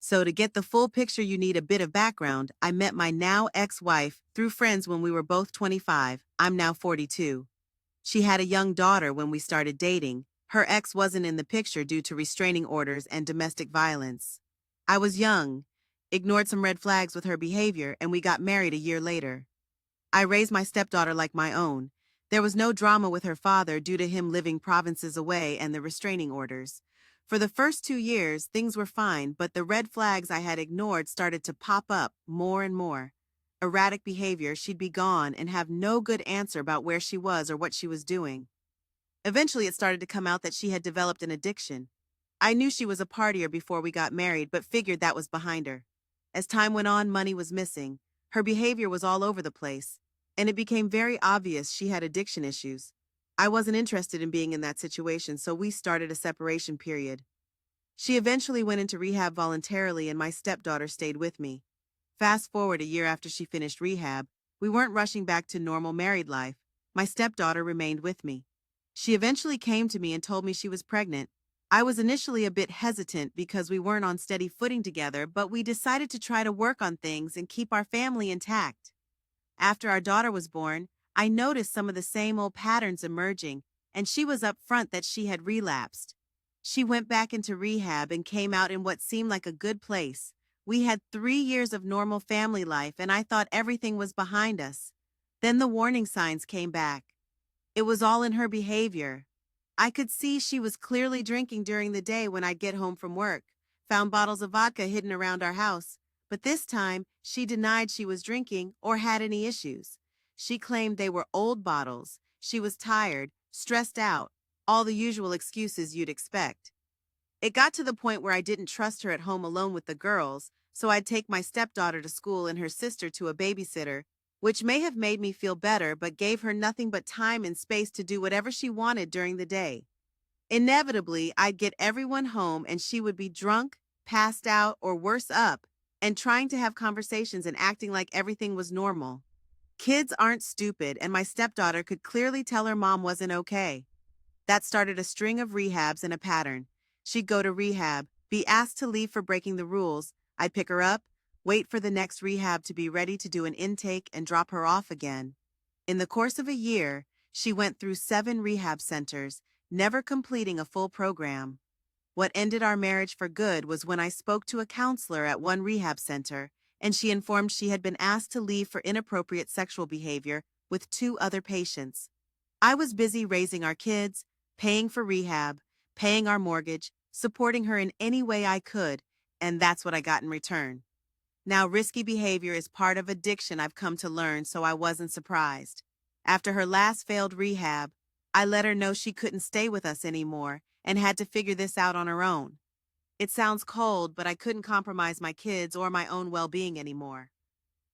So, to get the full picture, you need a bit of background. I met my now ex wife through friends when we were both 25. I'm now 42. She had a young daughter when we started dating. Her ex wasn't in the picture due to restraining orders and domestic violence. I was young, ignored some red flags with her behavior, and we got married a year later. I raised my stepdaughter like my own. There was no drama with her father due to him living provinces away and the restraining orders. For the first 2 years, things were fine, but the red flags I had ignored started to pop up more and more. Erratic behavior, she'd be gone and have no good answer about where she was or what she was doing. Eventually, it started to come out that she had developed an addiction. I knew she was a partier before we got married, but figured that was behind her. As time went on, money was missing. Her behavior was all over the place, and it became very obvious she had addiction issues. I wasn't interested in being in that situation, so we started a separation period. She eventually went into rehab voluntarily, and my stepdaughter stayed with me. Fast forward a year after she finished rehab, we weren't rushing back to normal married life. My stepdaughter remained with me. She eventually came to me and told me she was pregnant. I was initially a bit hesitant because we weren't on steady footing together, but we decided to try to work on things and keep our family intact. After our daughter was born, I noticed some of the same old patterns emerging, and she was upfront that she had relapsed. She went back into rehab and came out in what seemed like a good place. We had 3 years of normal family life, and I thought everything was behind us. Then the warning signs came back. It was all in her behavior. I could see she was clearly drinking during the day when I'd get home from work, found bottles of vodka hidden around our house, but this time she denied she was drinking or had any issues. She claimed they were old bottles. She was tired, stressed out, all the usual excuses you'd expect. It got to the point where I didn't trust her at home alone with the girls, so I'd take my stepdaughter to school and her sister to a babysitter, which may have made me feel better but gave her nothing but time and space to do whatever she wanted during the day. Inevitably, I'd get everyone home and she would be drunk, passed out, or worse up, and trying to have conversations and acting like everything was normal. Kids aren't stupid, and my stepdaughter could clearly tell her mom wasn't okay. That started a string of rehabs and a pattern. She'd go to rehab, be asked to leave for breaking the rules. I'd pick her up, wait for the next rehab to be ready to do an intake, and drop her off again. In the course of a year, she went through 7 rehab centers, never completing a full program. What ended our marriage for good was when I spoke to a counselor at one rehab center, and she informed she had been asked to leave for inappropriate sexual behavior with 2 other patients. I was busy raising our kids, paying for rehab, paying our mortgage, supporting her in any way I could, and that's what I got in return. Now, risky behavior is part of addiction, I've come to learn, so I wasn't surprised. After her last failed rehab, I let her know she couldn't stay with us anymore and had to figure this out on her own. It sounds cold, but I couldn't compromise my kids or my own well-being anymore.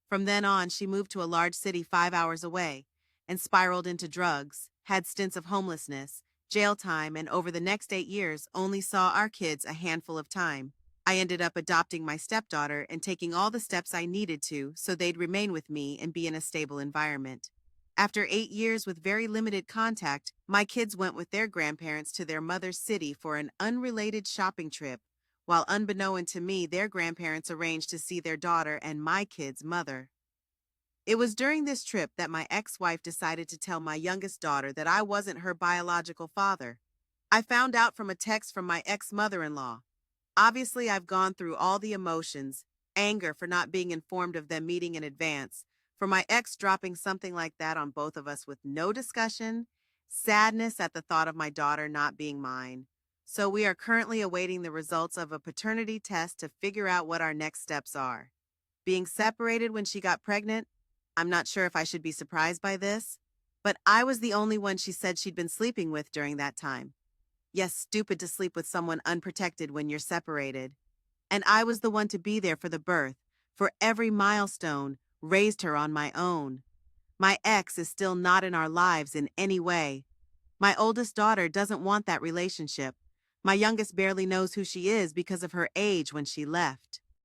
From then on, she moved to a large city 5 hours away and spiraled into drugs, had stints of homelessness, jail time, and over the next 8 years only saw our kids a handful of time. I ended up adopting my stepdaughter and taking all the steps I needed to so they'd remain with me and be in a stable environment. After 8 years with very limited contact, my kids went with their grandparents to their mother's city for an unrelated shopping trip, while unbeknown to me, their grandparents arranged to see their daughter and my kids' mother. It was during this trip that my ex-wife decided to tell my youngest daughter that I wasn't her biological father. I found out from a text from my ex-mother-in-law. Obviously, I've gone through all the emotions, anger for not being informed of them meeting in advance, for my ex dropping something like that on both of us with no discussion, sadness at the thought of my daughter not being mine. So we are currently awaiting the results of a paternity test to figure out what our next steps are. Being separated when she got pregnant, I'm not sure if I should be surprised by this, but I was the only one she said she'd been sleeping with during that time. Yes, stupid to sleep with someone unprotected when you're separated. And I was the one to be there for the birth, for every milestone, raised her on my own. My ex is still not in our lives in any way. My oldest daughter doesn't want that relationship. My youngest barely knows who she is because of her age when she left.